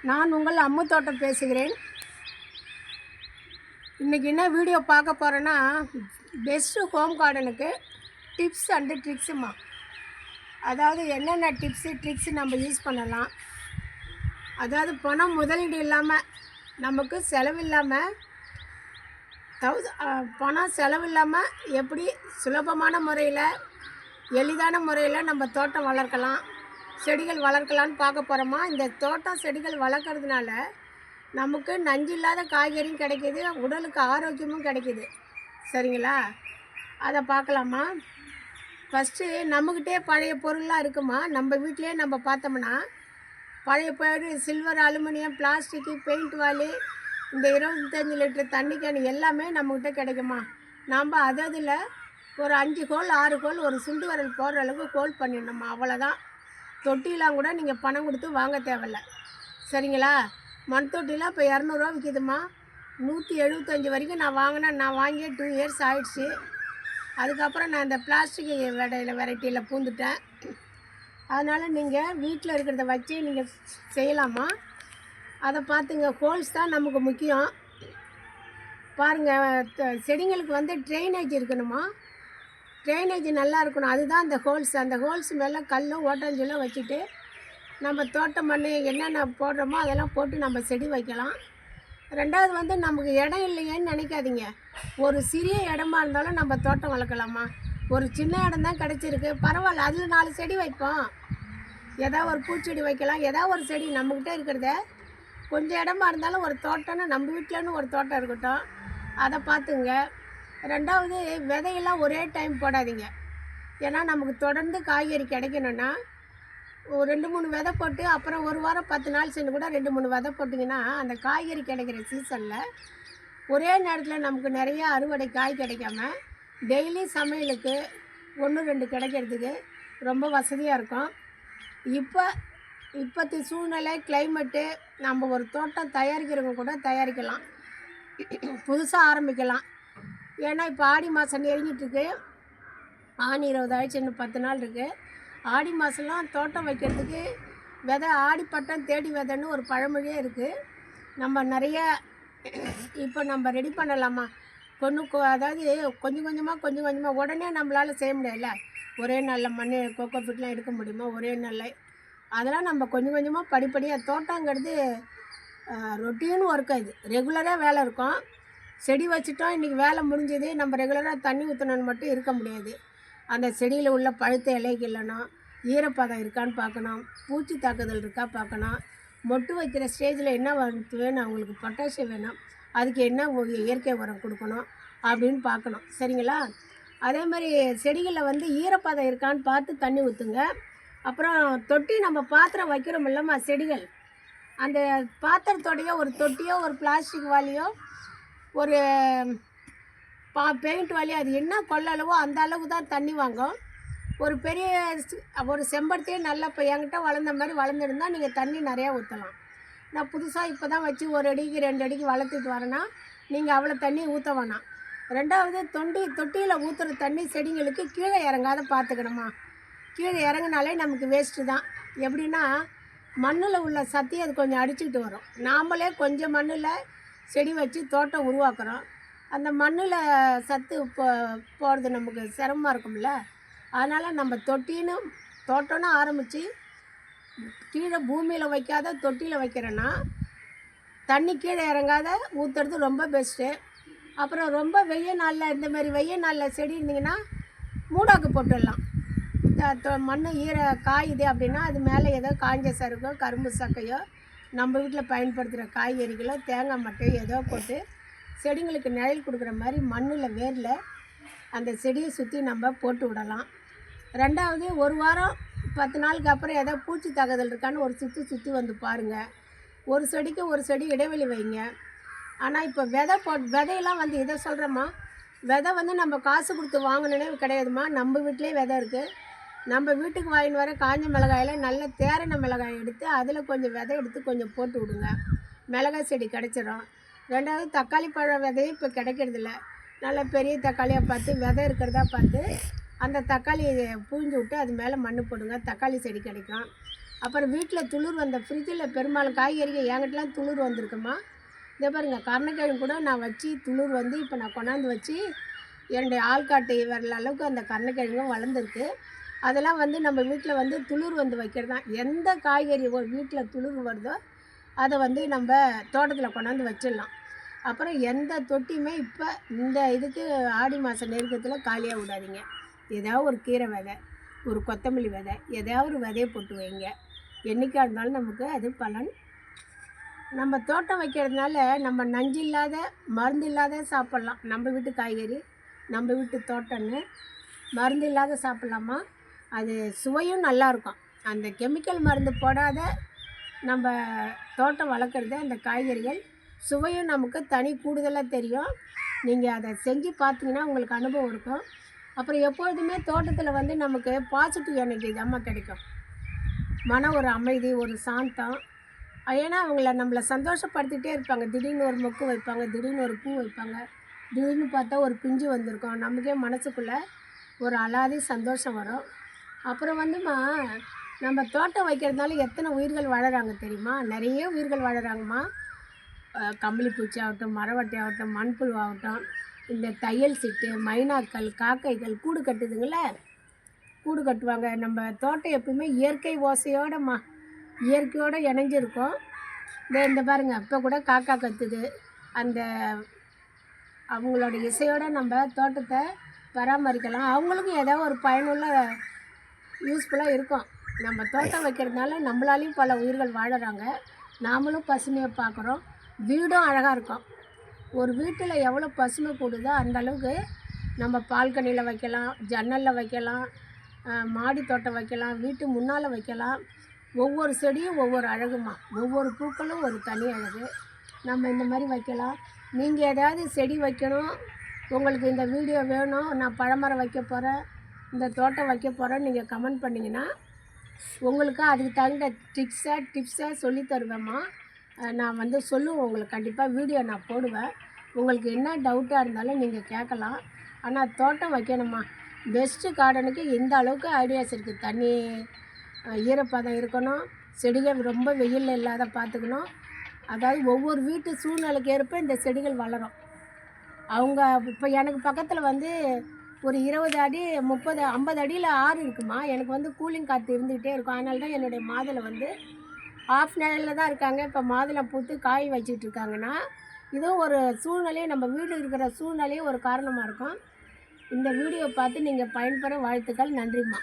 நான் உங்கள் அம்மு தோட்டம் பேசுகிறேன். இன்றைக்கி என்ன வீடியோ பார்க்க போகிறேன்னா, பெஸ்ட்டு ஹோம் கார்டனுக்கு டிப்ஸ் அண்டு ட்ரிக்ஸுமா. அதாவது என்னென்ன ட்ரிக்ஸு நம்ம யூஸ் பண்ணலாம். அதாவது பணம் முதலீடு இல்லாமல், நமக்கு செலவில்லாமல், பணம் செலவில்லாமல் எப்படி சுலபமான முறையில், எளிதான முறையில் நம்ம தோட்டம் வளர்க்கலாம், செடிகள் வளர்க்கலான்னு பார்க்க போகிறோமா. இந்த தோட்டம் செடிகள் வளர்க்குறதுனால நமக்கு நஞ்சு இல்லாத காய்கறியும் கிடைக்கிது, உடலுக்கு ஆரோக்கியமும் கிடைக்கிது. சரிங்களா? அதை பார்க்கலாமா. ஃபஸ்ட்டு நம்மக்கிட்டே பழைய பொருள்லாம் இருக்குமா. நம்ம வீட்டிலே நம்ம பார்த்தோம்னா பழைய பொருள் சில்வர், அலுமினியம், பிளாஸ்டிக்கு, பெயிண்ட் வாலி, இந்த 25 லிட்டர் தண்ணி கேன் எல்லாமே நம்மக்கிட்ட கிடைக்குமா. நாம் அதில் ஒரு 5 கோல் 6 கோல் ஒரு சுண்டு வரல் போடுற அளவுக்கு கோல் பண்ணிடணுமா. அவ்வளோதான். தொட்டிலாம் கூட நீங்கள் பணம் கொடுத்து வாங்க தேவையில்ல. சரிங்களா? மண் தொட்டிலாம் இப்போ 200 ரூபா விற்கிதுமா. 175 வரைக்கும் நான் வாங்கினேன். நான் வாங்கியே 2 இயர்ஸ் ஆகிடுச்சு. அதுக்கப்புறம் நான் இந்த பிளாஸ்டிக் வெரைட்டியில் பூந்துட்டேன். அதனால் நீங்கள் வீட்டில் இருக்கிறத வச்சு நீங்கள் செய்யலாமா. அதை பார்த்துங்க. ஹோல்ஸ் தான் நமக்கு முக்கியம். பாருங்கள், செடிங்களுக்கு வந்து ட்ரைனேஜ் இருக்கணுமா. ட்ரைனேஜ் நல்லா இருக்கணும். அதுதான் அந்த ஹோல்ஸ். அந்த ஹோல்ஸ் மேலே கல்லும் ஓட்டஞ்சலும் வச்சுட்டு நம்ம தோட்டம் மண் என்னென்ன போடுறோமோ அதெல்லாம் போட்டு நம்ம செடி வைக்கலாம். ரெண்டாவது வந்து நமக்கு இடம் இல்லையேன்னு நினைக்காதீங்க. ஒரு சிறிய இடமா இருந்தாலும் நம்ம தோட்டம் வளர்க்கலாமா. ஒரு சின்ன இடம் தான் கிடச்சிருக்கு, பரவாயில்ல, அதில் 4 செடி வைப்போம். ஏதாவது ஒரு பூச்செடி வைக்கலாம். ஏதாவது ஒரு செடி நம்மக்கிட்ட இருக்கிறத, கொஞ்சம் இடமா இருந்தாலும் ஒரு தோட்டம்னு நம்ம வீட்டிலன்னு ஒரு தோட்டம் இருக்கட்டும். அதை பார்த்துங்க. ரெண்டாவது, விதையெல்லாம் ஒரே டைம் போடாதீங்க. ஏன்னா நமக்கு தொடர்ந்து காய்கறி கிடைக்கணுன்னா ஒரு 2-3 விதை போட்டு அப்புறம் ஒரு வாரம் 10 நாள் சென்று கூட 2-3 விதை போட்டிங்கன்னா அந்த காய்கறி கிடைக்கிற சீசனில் ஒரே நேரத்தில் நமக்கு நிறையா அறுவடை காய் கிடைக்காம டெய்லி சமையலுக்கு 1-2 கிடைக்கிறதுக்கு ரொம்ப வசதியாக இருக்கும். இப்போத்தி சூழ்நிலை கிளைமேட்டு நம்ம ஒரு தோட்டம் தயாரிக்கிறவங்க கூட தயாரிக்கலாம், புதுசாக ஆரம்பிக்கலாம். ஏன்னா இப்போ ஆடி மாதம் நெருங்கிட்டுருக்கு. ஆணி 20 ஆயிடுச்சு, இன்னும் 10 நாள் இருக்குது. ஆடி மாதம்லாம் தோட்டம் வைக்கிறதுக்கு விதை ஆடிப்பட்டம் தேடி விதைன்னு ஒரு பழமொழியே இருக்குது. நம்ம நிறைய இப்போ நம்ம ரெடி பண்ணலாமா. அதாவது கொஞ்சம் கொஞ்சமாக உடனே நம்மளால் செய்ய முடியல. ஒரே நாளில் மண் கோகோ ஃபிட்லாம் எடுக்க முடியுமா ஒரே நாளில். அதெல்லாம் நம்ம கொஞ்சம் கொஞ்சமாக படிப்படியாக. தோட்டங்கிறது ரொட்டீன் ஒர்க்கு. இது ரெகுலராக வேலை இருக்கும். செடி வச்சுட்டோம், இன்றைக்கி வேலை முடிஞ்சது, நம்ம ரெகுலராக தண்ணி ஊற்றணுன்னு மட்டும் இருக்க முடியாது. அந்த செடியில் உள்ள பழுத்த இலைக்கு இல்லைனா ஈரப்பதம் இருக்கான்னு பார்க்கணும், பூச்சி தாக்குதல் இருக்கா பார்க்கணும், மொட்டு வைக்கிற ஸ்டேஜில் என்ன வேணும், அவங்களுக்கு பொட்டாசியம் வேணும், அதுக்கு என்ன இயற்கை உரம் கொடுக்கணும் அப்படின்னு பார்க்கணும். சரிங்களா? அதே மாதிரி செடிகளில் வந்து ஈரப்பதம் இருக்கான்னு பார்த்து தண்ணி ஊற்றுங்க. அப்புறம் தொட்டி நம்ம பாத்திரம் வைக்கிறோம் இல்லைம்மா, செடிகள் அந்த பாத்திரத்தோடையோ ஒரு தொட்டியோ ஒரு பிளாஸ்டிக் வாலியோ ஒரு பெயிண்ட் வாலி, அது என்ன கொள்ளளவோ அந்த அளவுக்கு தான் தண்ணி வாங்கும். ஒரு பெரிய ஒரு செம்பருத்தியே நல்லா இப்போ என்கிட்ட வளர்ந்த மாதிரி வளர்ந்துருந்தால் நீங்கள் தண்ணி நிறையா ஊற்றலாம். நான் புதுசாக இப்போ தான் வச்சு 1 அடிக்கு 2 அடிக்கு வளர்த்துட்டு வரேன்னா நீங்கள் அவ்வளோ தண்ணி ஊற்ற வேணாம். ரெண்டாவது, தொட்டியில் ஊற்றுற தண்ணி செடிங்களுக்கு கீழே இறங்காத பார்த்துக்கணுமா. கீழே இறங்கினாலே நமக்கு வேஸ்ட்டு தான். எப்படின்னா மண்ணில் உள்ள சத்தியை அது கொஞ்சம் அடிச்சுக்கிட்டு வரும். நாமளே கொஞ்சம் மண்ணில் செடி வச்சு தோட்டம் உருவாக்குறோம். அந்த மண்ணில் சத்து போகிறது நமக்கு சிரமமாக இருக்கும்ல. அதனால் நம்ம தோட்டம்னு ஆரம்பித்து கீழே பூமியில் வைக்காத தொட்டியில் வைக்கிறேன்னா தண்ணி கீழே இறங்காத ஊற்றுறது ரொம்ப பெஸ்ட்டு. அப்புறம் ரொம்ப வெய்ய நாளில், இந்தமாரி வெய்ய நாளில் செடி இருந்திங்கன்னா மூடாக்கு போட்டுடலாம். மண் காயுது அப்படின்னா அது மேலே ஏதோ காஞ்ச சருகோ கரும்பு சக்கையோ நம்ம வீட்டில் பயன்படுத்துகிற காய்கறிகளோ தேங்காய் மட்டையோ ஏதோ போட்டு செடிங்களுக்கு நிழல் கொடுக்குற மாதிரி மண்ணில் வேரில் அந்த செடியை சுற்றி நம்ம போட்டு விடலாம். ரெண்டாவது, ஒரு வாரம் 10 நாளுக்கு அப்புறம் ஏதோ பூச்சி தாக்குதல் இருக்கான்னு ஒரு சுற்றி வந்து பாருங்கள். ஒரு செடிக்கு ஒரு செடி இடைவெளி வைங்க. ஆனால் இப்போ விதையெல்லாம் வந்து இதை சொல்கிறோமா, விதை வந்து நம்ம காசு கொடுத்து வாங்கணுன்னே கிடையாதுமா. நம்ம வீட்டிலே விதை இருக்குது. நம்ம வீட்டுக்கு வாங்கின்னு வர காஞ்ச மிளகாயில் நல்ல தேரண மிளகாய் எடுத்து அதில் கொஞ்சம் விதை எடுத்து கொஞ்சம் போட்டு விடுங்க. மிளகாய் செடி கிடச்சிரும். ரெண்டாவது, தக்காளி பழம் விதையும் இப்போ கிடைக்கிறதில்ல. நல்ல பெரிய தக்காளியாக பார்த்து விதை இருக்கிறதா பார்த்து அந்த தக்காளியை புழிஞ்சு விட்டு அது மேலே மண் போடுங்க, தக்காளி செடி கிடைக்கும். அப்புறம் வீட்டில் துளிர் வந்த ஃப்ரிட்ஜில் பெரும்பாலும் காய்கறிகள் என்கிட்டலாம் துளிர் வந்திருக்குமா. இதே பாருங்கள், கருணக்கிழங்கு கூட நான் வச்சு துளிர் வந்து இப்போ நான் கொண்டாந்து வச்சு என்னுடைய ஆள்காட்டு வரல அளவுக்கு அந்த கருணக்கிழங்கும் வளர்ந்துருக்கு. அதெல்லாம் வந்து நம்ம வீட்டில் வந்து துளிர் வந்து வைக்கிறது தான். எந்த காய்கறி ஒரு வீட்டில் துளிர் வருதோ அதை வந்து நம்ம தோட்டத்தில் கொண்டாந்து வச்சிடலாம். அப்புறம் எந்த தொட்டியுமே இப்போ இந்த இதுக்கு ஆடி மாதம் நெருக்கத்தில் காலியாக விடாதீங்க. ஏதாவது ஒரு கீரை விதை, ஒரு கொத்தமல்லி விதை, ஏதாவது ஒரு விதையை போட்டு வைங்க. என்றைக்காக இருந்தாலும் நமக்கு அது பலன். நம்ம தோட்டம் வைக்கிறதுனால நம்ம நஞ்சு இல்லாத மருந்து இல்லாத சாப்பிட்லாம். நம்ம வீட்டு காய்கறி, நம்ம வீட்டு தோட்டம்னு மருந்து இல்லாத சாப்பிட்லாமா. அது சுவையும் நல்லாயிருக்கும். அந்த கெமிக்கல் மருந்து போடாத நம்ம தோட்டம் வளர்க்குறது அந்த காய்கறிகள் சுவையும் நமக்கு தனி கூடுதலாக தெரியும். நீங்கள் அதை செஞ்சு பார்த்தீங்கன்னா உங்களுக்கு அனுபவம் இருக்கும். அப்புறம் எப்பொழுதுமே தோட்டத்தில் வந்து நமக்கு பாசிட்டிவ் எனர்ஜி தாம்மா கிடைக்கும். மன ஒரு அமைதி, ஒரு சாந்தம். ஏன்னா அவங்கள நம்மளை சந்தோஷப்படுத்திகிட்டே இருப்பாங்க. திடீர்னு ஒரு மொக்கு வைப்பாங்க, திடீர்னு ஒரு பூ வைப்பாங்க, திடீர்னு பார்த்தா ஒரு பிஞ்சு வந்திருக்கும். நமக்கே மனசுக்குள்ளே ஒரு அலாதி சந்தோஷம் வரும். அப்புறம் வந்துமா, நம்ம தோட்டம் வைக்கிறதுனால எத்தனை உயிர்கள் வாழறாங்க தெரியுமா? நிறைய உயிர்கள் வாழறாங்கம்மா. கம்பளி பூச்சி ஆகட்டும், மரவட்டை ஆகட்டும், மண்புழு ஆகட்டும், இந்த தையல் சிட்டு, மைனாக்கள், காக்கைகள் கூடு கட்டுதுங்கள, கூடு கட்டுவாங்க. நம்ம தோட்டம் எப்பவுமே இயற்கை ஓசையோடம்மா, இயற்கையோடு இணைஞ்சிருக்கும். இந்த பாருங்கள், இப்போ கூட காக்கா கத்துது. அந்த அவங்களோட இசையோடு நம்ம தோட்டத்தை பராமரிக்கலாம். அவங்களுக்கும் ஏதாவது ஒரு பயனுள்ள யூஸ்ஃபுல்லாக இருக்கும். நம்ம தோட்டம் வைக்கிறதுனால நம்மளாலையும் பல உயிர்கள் வாழறாங்க. நாமளும் பசுமையை பார்க்குறோம். வீடும் அழகாக இருக்கும். ஒரு வீட்டில் எவ்வளோ பசுமை கூடுதோ அந்த அளவுக்கு நம்ம பால்கனியில் வைக்கலாம், ஜன்னலில் வைக்கலாம், மாடி தோட்டம் வைக்கலாம், வீட்டு முன்னால் வைக்கலாம். ஒவ்வொரு செடியும் ஒவ்வொரு அழகுமா, ஒவ்வொரு பூக்களும் ஒரு தனி அழகு. நம்ம இந்த மாதிரி வைக்கலாம். நீங்கள் ஏதாவது செடி வைக்கணும், உங்களுக்கு இந்த வீடியோ வேணும், நான் பழமரம் வைக்க போகிறேன், இந்த தோட்டம் வைக்க போகிறேன்னு நீங்கள் கமெண்ட் பண்ணிங்கன்னா உங்களுக்கு அதுக்கு தகுந்த டிப்ஸை சொல்லி தருவேம்மா. நான் வந்து சொல்லுவேன் உங்களுக்கு. கண்டிப்பாக வீடியோ நான் போடுவேன். உங்களுக்கு என்ன டவுட்டாக இருந்தாலும் நீங்கள் கேட்கலாம். ஆனால் தோட்டம் வைக்கணுமா. பெஸ்ட்டு கார்டனுக்கு இந்த அளவுக்கு ஐடியாஸ் இருக்குது. தண்ணி ஈரப்பதம் இருக்கணும், செடிகள் ரொம்ப வெயிலில் இல்லாத பார்த்துக்கணும். அதாவது ஒவ்வொரு வீட்டு சூழ்நிலைக்கு ஏற்ப இந்த செடிகள் வளரும். அவங்க இப்போ எனக்கு பக்கத்தில் வந்து ஒரு 20 அடி 30 50 அடியில் ஆறு இருக்குமா. எனக்கு வந்து கூலிங் காற்று இருந்துக்கிட்டே இருக்கும். அதனால தான் என்னுடைய மாதுளை வந்து ஆஃப் நிழலில் தான் இருக்காங்க. இப்போ மாதுளை பூத்து காய் வச்சிட்டு இருக்காங்கன்னா இதுவும் ஒரு சூழ்நிலையை, நம்ம வீடு இருக்கிற சூழ்நிலையும் ஒரு காரணமாக இருக்கும். இந்த வீடியோ பார்த்து நீங்கள் பயன்பெற வாழ்த்துக்கள். நன்றிம்மா.